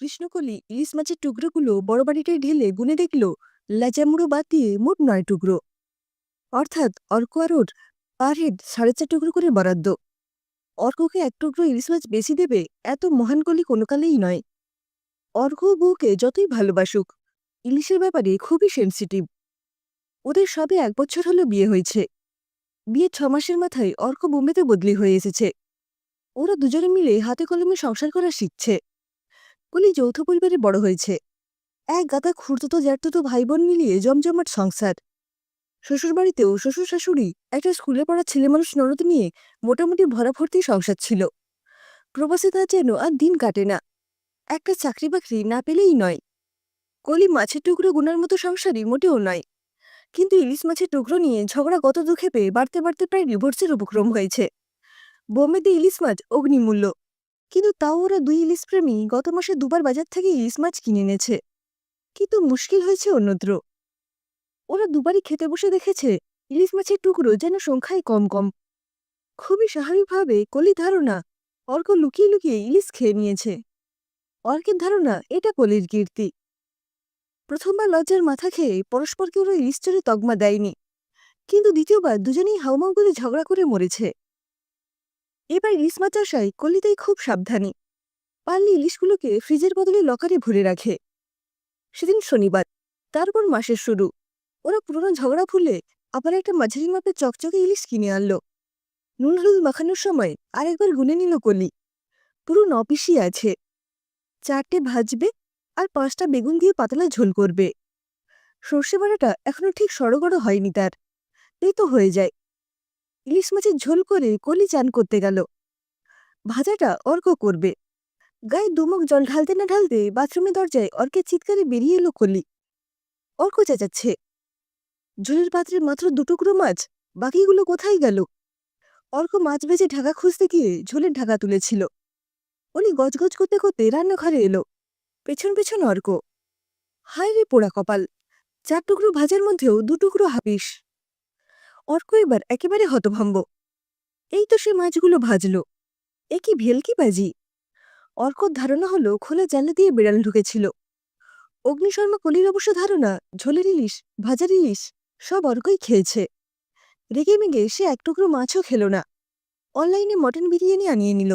কৃষ্ণকলি ইলিশ মাছের টুকরোগুলো বড় বাড়িটায় ঢেলে গুনে দেখল ল্যাচামুড়ো বাদ দিয়ে মোট 9 টুকরো। অর্থাৎ অর্ক আর ওর পার হেড 4.5 টুকরো করে বরাদ্দ। অর্ককে 1 টুকরো ইলিশ মাছ বেশি দেবে এত মহান কলি কোনো কালেই নয়। অর্ক বউকে যতই ভালোবাসুক, ইলিশের ব্যাপারে খুবই সেন্সিটিভ। ওদের সবে 1 বছর হলো বিয়ে হয়েছে। বিয়ে 6 মাসের মাথায় অর্ক বোম্বেতে বদলি হয়ে এসেছে। ওরা দুজনে মিলে হাতে কলমে সংসার করা শিখছে। কলি যৌথ পরিবারে বড় হয়েছে। এক গাদা খুড়তুতো জ্যাঠতুতো ভাই বোন মিলিয়ে জমজমাট সংসার। শ্বশুরবাড়িতেও শ্বশুর শাশুড়ি, একটা স্কুলে পড়া ছেলেমানুষ ননদ নিয়ে মোটামুটি ভরাভর্তি সংসার ছিল। প্রবাসে তার যেন আর দিন কাটে না। একটা চাকরি বাকরি না পেলেই নয়। কলি মাছের টুকরো গুনার মতো সংসারই মোটেও নয়। কিন্তু ইলিশ মাছের টুকরো নিয়ে ঝগড়া গত দুঃখে পেয়ে বাড়তে বাড়তে প্রায় ডিভোর্সের উপক্রম হয়েছে। বোম্বেতে ইলিশ মাছ অগ্নিমূল্য, কিন্তু তাও ওরা দুই ইলিশ প্রেমী গত মাসে দুবার বাজার থেকে ইলিশ মাছ কিনে এনেছে। কিন্তু মুশকিল হয়েছে অন্যত্র। ওরা দুবারই খেতে বসে দেখেছে ইলিশ মাছের টুকরো যেন সংখ্যায় কম কম। খুবই স্বাভাবিকভাবে কলির ধারণা অর্ক লুকিয়ে লুকিয়ে ইলিশ খেয়ে নিয়েছে। অর্কের ধারণা এটা কলির কীর্তি। প্রথমবার লজ্জার মাথা খেয়ে পরস্পরকে ওরা ইলিশ চড়ে তকমা দেয়নি, কিন্তু দ্বিতীয়বার দুজনেই হাউমাউ করে ঝগড়া করে মরেছে। এবার ইলিশ মাছ আসায় কলি তাই খুব সাবধানী। পারলে ইলিশগুলোকে ফ্রিজের বদলে লকারে ভরে রাখে। সেদিন শনিবার, তারপর মাসের শুরু। ওরা পুরনো ঝগড়া ভুলে আবার একটা মাঝারি মাপের চকচকে ইলিশ কিনে আনলো। নুন হলুদ মাখানোর সময় আরেকবার গুনে নিল কলি। পুরো 9 পিসই আছে। 4টে ভাজবে আর 5টা বেগুন দিয়ে পাতলা ঝোল করবে। সর্ষে বাটাটা এখনো ঠিক সড়গড় হয়নি তার, এই তো হয়ে যায়। ইলিশ মাছের ঝোল করে কলি চান করতে গেল। ভাজাটা অর্ক করবে। গায়ে দুমুক জল ঢালতে না ঢালতে বাথরুমের দরজায় অর্কের চিৎকারে বেরিয়ে এলো কলি। অর্ক চেঁচাচ্ছে, ঝোলের পাত্রে মাত্র 2 টুকরো মাছ, বাকিগুলো কোথায় গেল? অর্ক মাছ ভেজে ঢাকা খুঁজতে গিয়ে ঝোলের ঢাকা তুলেছিল। অলি গজগজ করতে করতে রান্নাঘরে এলো। পেছন পেছন অর্ক। হায় রে পোড়া কপাল! 4 টুকরো ভাজার মধ্যেও 2 টুকরো হাপিস। অর্ক এবার একেবারে হতভম্ব। এই তো সে মাছগুলো ভাজল, এ কি ভেলকিবাজি! অর্কর ধারণা হলো খোলা জানলা দিয়ে বিড়াল ঢুকেছিল। অগ্নিশর্মা কলির অবশ্য ধারণা ঝোলের ইলিশ, ভাজার ইলিশ সব অর্কই খেয়েছে। রেগে মেগে সে 1 টুকরো মাছও খেল না। অনলাইনে মটন বিরিয়ানি আনিয়ে নিল।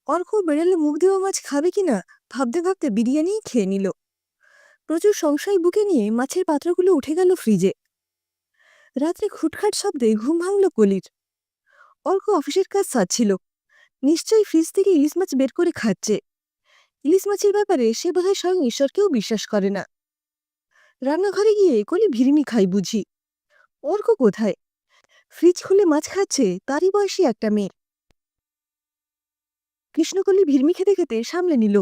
অর্ক বেড়ালে মুখ দেওয়া মাছ খাবে কিনা ভাবতে ভাবতে বিরিয়ানিই খেয়ে নিল। প্রচুর সংশয় বুকে নিয়ে মাছের পাত্রগুলো উঠে গেল ফ্রিজে। রাত্রে খুটখাট শব্দে ঘুম ভাঙল কলির। অর্ক অফিসের কাজ সারছিল। নিশ্চয়ই ফ্রিজ থেকে ইলিশ মাছ বের করে খাচ্ছে। ইলিশ মাছের ব্যাপারে সে বোধহয় স্বয়ং ঈশ্বরকেও বিশ্বাস করে না। রান্নাঘরে গিয়ে কলি ভিড়মি খাই বুঝি। অর্ক কোথায়? ফ্রিজ খুলে মাছ খাচ্ছে তারই বয়সী একটা মেয়ে। কৃষ্ণকলি ভিড়মি খেতে খেতে সামলে নিল,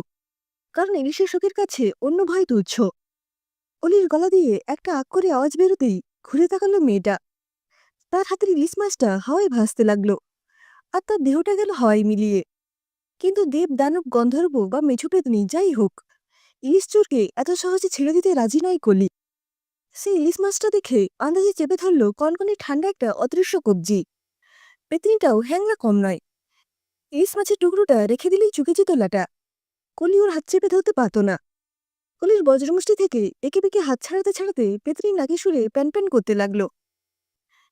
কারণ ইলিশের শোকের কাছে অন্য ভয় তুচ্ছ। অলির গলা দিয়ে একটা আক করে আওয়াজ বেরোতেই ঘুরে তাকালো মেয়েটা। তার হাতের ইলিশ মাছটা হাওয়ায় ভাসতে লাগলো, আর তার দেহটা গেল হাওয়ায় মিলিয়ে। কিন্তু দেব দানব গন্ধর্ব বা মেছুপেতনি যাই হোক, ইলিশ চোরকে এত সহজে ছেড়ে দিতে রাজি নয় কলি। সে ইলিশ মাছটা দেখে আন্দাজে চেপে ধরল কনকনে ঠান্ডা একটা অদৃশ্য কবজি। পেতনিটাও হ্যাংলা কম নয়। ইলিশ মাছের টুকরোটা রেখে দিলেই চুকে যেত লাটা। কলি ওর হাত চেপে ধরতে পারত না। কলির বজ্রমুষ্টি থেকে একে বেঁকে হাত ছাড়াতে ছাড়াতে পেতনি নাকি সুরে প্যান প্যান করতে লাগলো।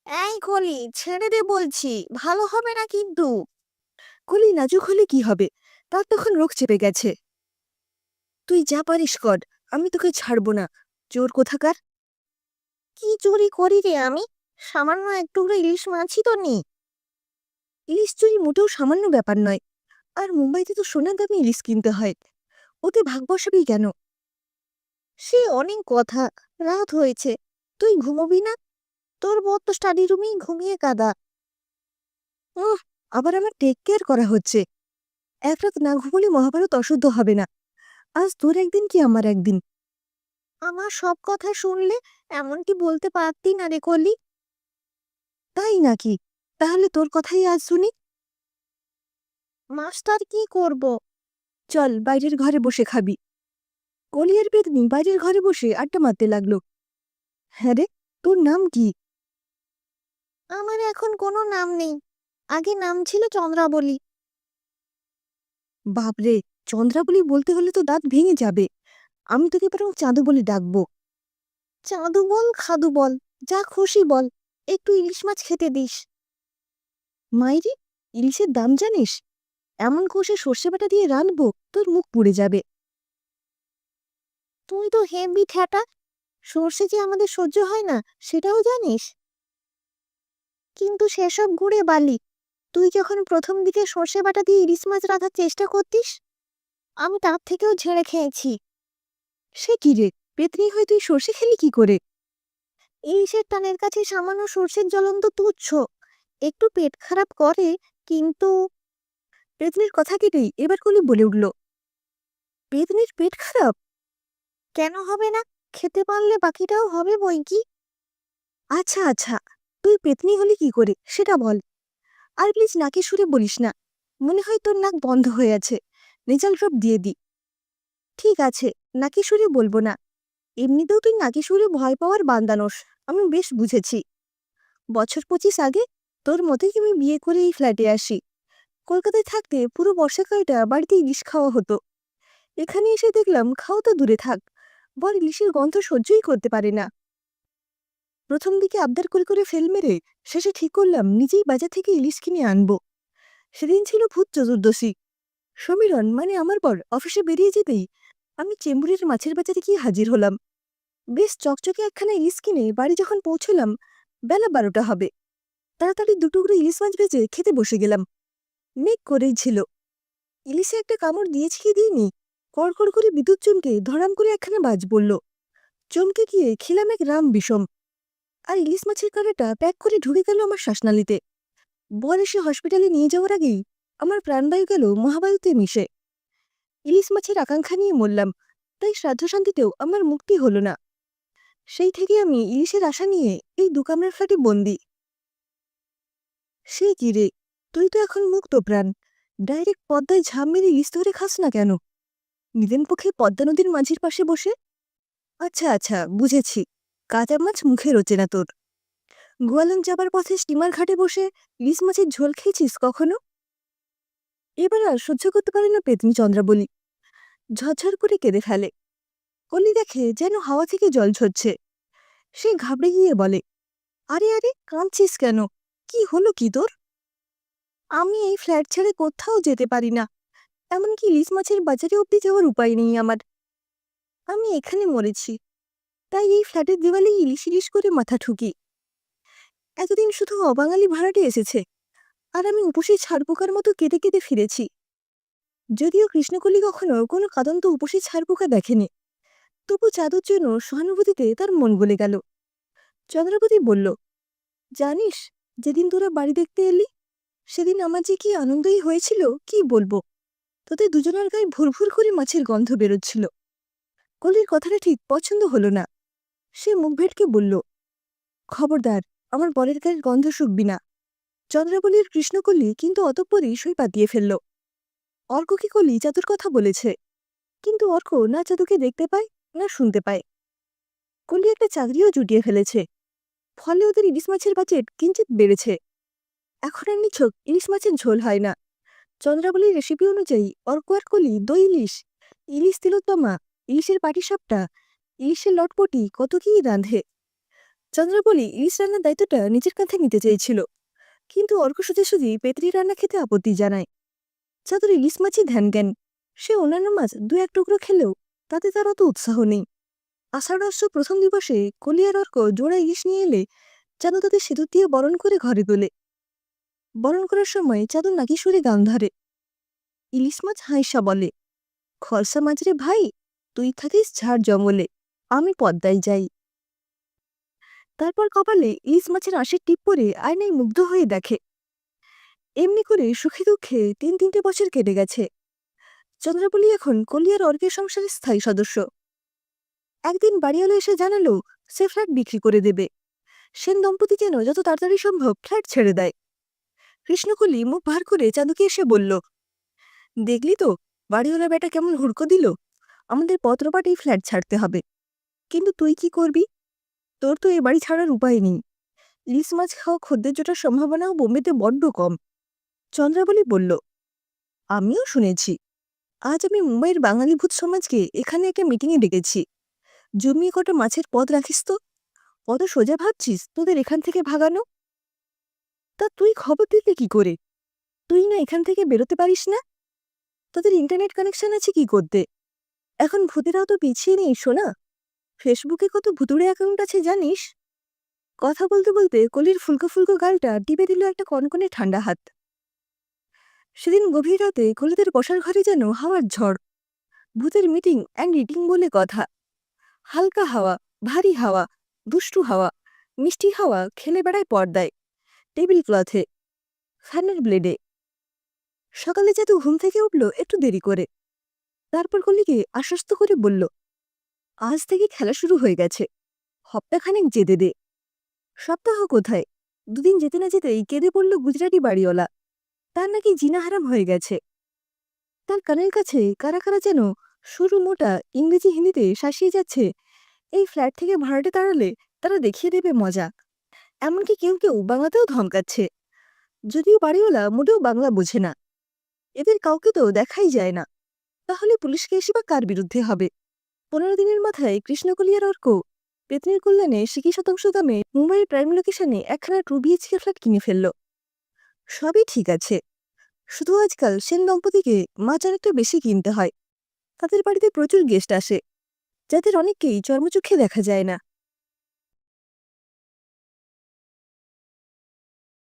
এই কলি, ছেড়ে দে বলছি, ভালো হবে না কিন্তু। কলি নাজুক হলে কি হবে, তার তখন রোগ চেপে গেছে। তুই যা পারিস কর, আমি তোকে ছাড়বো না, চোর কোথাকার! কি চুরি করি রে আমি? সামান্য এক টুকরো ইলিশ মাছই তো নি। ইলিশ চুরি মোটেও সামান্য ব্যাপার নয়। আর মুম্বাইতে তো সোনার দামে ইলিশ কিনতে হয়, ওতে ভাগ বসাবি কেন? সে অনেক কথা। রাত হয়েছে, তুই ঘুমোবি না? তোর বর তো স্টাডি রুমেই ঘুমিয়ে কাদা। উহ, আবার আমার টেক কেয়ার করা হচ্ছে। এক রাত না ঘুমলে মহাভারত অশুদ্ধ হবে না। আজ তোর একদিন কি আমার একদিন। আমার সব কথা শুনলে এমনটি বলতে পারতি না রে কলি। তাই নাকি? তাহলে তোর কথাই আজ শুনি। মাস্টার কি করব? চল বাইরের ঘরে বসে খাবি। কলিয়ার পেতনি বাইরের ঘরে বসে আড্ডা মারতে লাগলো। হ্যাঁ রে, তোর নাম কি? আমার এখন কোনো নাম নেই। আগে নাম ছিল চন্দ্রাবলী। বাপরে, চন্দ্রাবলী বলতে হলে তো দাঁত ভেঙে যাবে। আমি তোকে বরং চাঁদু বলে ডাকবো। চাঁদু বল খাদু বল, যা খুশি বল, একটু ইলিশ মাছ খেতে দিস। মাইরি, ইলিশের দাম জানিস? এমন কষে সর্ষে বাটা দিয়ে রানবো তোর মুখ পুড়ে যাবে। তুই তো হেভি ঠ্যাটা, সর্ষে যে আমাদের সহ্য হয় না সেটাও জানিস। কিন্তু সেসব গুড়ে বালি, তুই যখন প্রথম দিকে সর্ষে বাটা দিয়ে ইলিশ মাছ রাঁধার চেষ্টা করতিস, আমি তার থেকেও ঝেড়ে খেয়েছি। সে কি রে, পেতনি হয়ে তুই সর্ষে খেলি কি করে? ইলিশের টানের কাছে সামান্য সর্ষের জ্বলন্ত তুচ্ছ, একটু পেট খারাপ করে, কিন্তু পেতনির কথা কেটেই এবার কলি বলে উঠল, পেতনির পেট খারাপ? কেন হবে না? খেতে পারলে বাকিটাও হবে বই কি। আচ্ছা আচ্ছা, তুই পেতনি হলি কি করে সেটা বল। আর প্লিজ নাকে সুরে বলিস না, মনে হয় তোর নাক বন্ধ হয়ে আছে, নেজাল ড্রপ দিয়ে দি। ঠিক আছে, নাকি সুরে বলবো না। এমনিতেও তুই নাকি সুরে ভয় পাওয়ার বান্দানোস, আমি বেশ বুঝেছি। বছর 25 আগে তোর মতোই আমি বিয়ে করে এই ফ্ল্যাটে আসি। কলকাতায় থাকতে পুরো বর্ষাকালটা বাড়িতে ইলিশ খাওয়া হতো। এখানে এসে দেখলাম খাওয়া তো দূরে থাক, বর ইলিশের গন্ধ সহ্যই করতে পারে না। প্রথম দিকে আবদার করে করে ফেল মেরে শেষে ঠিক করলাম নিজেই বাজার থেকে ইলিশ কিনে আনবো। সেদিন ছিল ভূত চতুর্দশী। সমীরণ মানে আমার বর অফিসে বেরিয়ে যেতেই আমি চেম্বুরের মাছের বাজারে গিয়ে হাজির হলাম। বেশ চকচকে একখানা ইলিশ কিনে বাড়ি যখন পৌঁছলাম বেলা 12টা হবে। তাড়াতাড়ি দুটুকরো ইলিশ মাছ ভেজে খেতে বসে গেলাম। মেঘ করেই ছিল। ইলিশে একটা কামড় দিয়েছি কি দিইনি, কড়কড় করে বিদ্যুৎ চমকে ধরাম করে একখানা বাজ বলল। চমকে গিয়ে খেলাম এক রাম বিষম। আর ইলিশ মাছের কাঁটাটা প্যাক করে ঢুকে গেল আমার শ্বাসনালীতে। বর এসে হসপিটালে নিয়ে যাওয়ার আগেই আমার প্রাণবায়ু গেল মহাবায়ুতে মিশে। ইলিশ মাছের আকাঙ্ক্ষা নিয়ে মরলাম, তাই শ্রাদ্ধ শান্তিতেও আমার মুক্তি হলো না। সেই থেকে আমি ইলিশের আশা নিয়ে এই দুকামরার ফ্ল্যাটে বন্দি। সে কি রে, তুই তো এখন মুক্ত প্রাণ, ডাইরেক্ট পদ্মায় ঝাঁপ মেরে ইলিশ ধরে খাস না কেন? নিদেন পক্ষে পদ্মা নদীর মাঝির পাশে বসে। আচ্ছা আচ্ছা, বুঝেছি, কাঁচা মাছ মুখে রোচে না তোর। গোয়ালন যাবার পথে স্টিমার ঘাটে বসে ইলিশ মাছের ঝোল খেয়েছিস কখনো? এবার আর সহ্য করতে পারে না পেতনি চন্দ্রাবলী, ঝরঝর করে কেঁদে ফেলে। কলি দেখে যেন হাওয়া থেকে জল ঝরছে। সে ঘাবড়ে গিয়ে বলে, আরে আরে কাঁদছিস কেন, কি হলো কি তোর? আমি এই ফ্ল্যাট ছেড়ে কোথাও যেতে পারি না, এমনকি ইলিশ মাছের বাজারে অব্দি যাওয়ার উপায় নেই আমার। আমি এখানে মরেছি, তাই এই ফ্ল্যাটের দেওয়ালে ইলিশ ইলিশ করে মাথা ঠুকি। এতদিন শুধু অবাঙালি ভাড়াটে এসেছে, আর আমি উপসী ছাড়পোকার মতো কেঁদে কেঁদে ফিরেছি। যদিও কৃষ্ণকলি কখনো কোনো কাদন্ত উপসী ছাড়পোকা দেখেনি, তবু চাঁদুর জন্য সহানুভূতিতে তার মন গলে গেল। চন্দ্রাবতী বলল, জানিস, যেদিন তোরা বাড়ি দেখতে এলি সেদিন আমার যে কি আনন্দই হয়েছিল কি বলবো। তোদের দুজনের গায়ে ভুরভুর করে মাছের গন্ধ বেরোচ্ছিল। কলির কথাটা ঠিক পছন্দ হলো না। সে মুখ ভেটকে বলল, খবরদার, আমার বরের গায়ের গন্ধ শুকবি না। চন্দ্রাবলীর কৃষ্ণকলি কিন্তু অতঃপরই সই পাতিয়ে ফেলল। অর্ককে কলি চাঁদুর কথা বলেছে, কিন্তু অর্ক না চাঁদুকে দেখতে পায় না শুনতে পায়। কলি একটা চাকরিও জুটিয়ে ফেলেছে, ফলে ওদের ইলিশ মাছের বাজেট কিঞ্চিত বেড়েছে। এখন আর নিছক ইলিশ মাছের ঝোল হয় না, চন্দ্রাবলীর রেসিপি অনুযায়ী অর্ক আর কলি দই ইলিশ, ইলিশ তিলোত্তমা, ইলিশের পাটিসাপটা, ইলিশের লটপটি কত কী রাঁধে। চন্দ্রাবলী ইলিশ রান্নার দায়িত্বটা নিজের কাঁধে নিতে চেয়েছিল, কিন্তু অর্ক সোজাসুজি পেতরি রান্না খেতে আপত্তি জানায়। চাঁদুর ইলিশ মাছই ধ্যান জ্ঞান, সে অন্যান্য মাছ 2-1 টুকরো খেলেও তাতে তার অত উৎসাহ নেই। আষাঢ় মাস প্রথম দিবসে কলি আর অর্ক জোড়া ইলিশ নিয়ে এলে চাঁদু তাদের সিঁদুর দিয়ে বরণ করে ঘরে তোলে। বরণ করার সময় চাঁদু নাকি সুরে গান ধরে। ইলিশ মাছ হাঁইসা বলে, খরসা মাছ রে ভাই, তুই থাকিস ঝাড় জঙ্গলে, আমি পদ্মায় যাই। তারপর কপালে ইলিশ মাছের আঁশের টিপ পরে আয়নায় মুগ্ধ হয়ে দেখে। এমনি করে সুখে দুঃখে 3-3টে বছর কেটে গেছে। চন্দ্রাবলী এখন কলি আর অর্কের সংসারের স্থায়ী সদস্য। একদিন বাড়িওয়ালা এসে জানালো সে ফ্ল্যাট বিক্রি করে দেবে। সেন দম্পতি যেন যত তাড়াতাড়ি সম্ভব ফ্ল্যাট ছেড়ে দেয়। কৃষ্ণকলি মুখ ভার করে চাঁদুকে এসে বলল, দেখলি তো বাড়িওয়ালা বেটা কেমন হুড়কো দিল, আমাদের পত্রপাটেই ফ্ল্যাট ছাড়তে হবে। কিন্তু তুই কি করবি, তোর তো এ বাড়ি ছাড়ার উপায় নেই। ইলিশ মাছ খাওয়া খদ্দের জোটার সম্ভাবনাও বোম্বেতে বড্ড কম। চন্দ্রাবলী বলল, আমিও শুনেছি, আজ আমি মুম্বাইয়ের বাঙালি ভূত সমাজকে এখানে একটা মিটিংয়ে ডেকেছি। জমিয়ে কটা মাছের পদ রাখিস তো। কত সোজা ভাবছিস তোদের এখান থেকে ভাগানো? তা তুই খবর দিলি কি করে? তুই না এখান থেকে বেরোতে পারিস না? তোদের ইন্টারনেট কানেকশন আছে কি করতে? এখন ভূতেরাও তো পিছিয়ে নেই শোনা। ফেসবুকে কত ভুতুড়ে অ্যাকাউন্ট আছে জানিস? কথা বলতে বলতে কলির ফুলকো ফুলকো গালটা টিপে দিল একটা কনকনে ঠান্ডা হাত। সেদিন গভীর রাতে কলিদের বসার ঘরে যেন হাওয়ার ঝড়। ভূতের মিটিং অ্যান্ড রিটিং বলে কথা। হালকা হাওয়া, ভারী হাওয়া, দুষ্টু হাওয়া, মিষ্টি হাওয়া খেলে বেড়ায় পর্দায়, টেবিল ক্লথে, ফ্যানের ব্লেডে। সকালে যেহেতু ঘুম থেকে উঠল একটু দেরি করে। তারপর কলিকে আশ্বস্ত করে বলল, আজ থেকে খেলা শুরু হয়ে গেছে, সপ্তাহখানেক যেতে দে। সপ্তাহ কোথায়, দুদিন যেতে না যেতেই কেঁদে পড়ল গুজরাটি বাড়িওয়ালা। তার নাকি জিনা হারাম হয়ে গেছে। তার কানের কাছে কারা কারা যেন সরু মোটা ইংরেজি হিন্দিতে শাসিয়ে যাচ্ছে, এই ফ্ল্যাট থেকে ভাড়াটে তাড়ালে তারা দেখিয়ে দেবে মজা। এমনকি কেউ কেউ বাংলাতেও ধমকাচ্ছে, যদিও বাড়িওয়ালা মোটেও বাংলা বোঝে না। এদের কাউকে তো দেখাই যায় না, তাহলে পুলিশ কেসই বা কার বিরুদ্ধে হবে? 15 দিনের মাথায় কৃষ্ণকলিয়ার অর্ক পেতনির কল্যাণে সিকি শতাংশ দামে মুম্বাইয়ের প্রাইম লোকেশনে একখানা 2 BHK ফ্ল্যাট কিনে ফেলল। সবই ঠিক আছে, শুধু আজকাল সেন দম্পতিকে মাছ অনেকটা বেশি কিনতে হয়। তাদের বাড়িতে প্রচুর গেস্ট আসে, যাদের অনেককেই চর্মচক্ষে দেখা যায় না।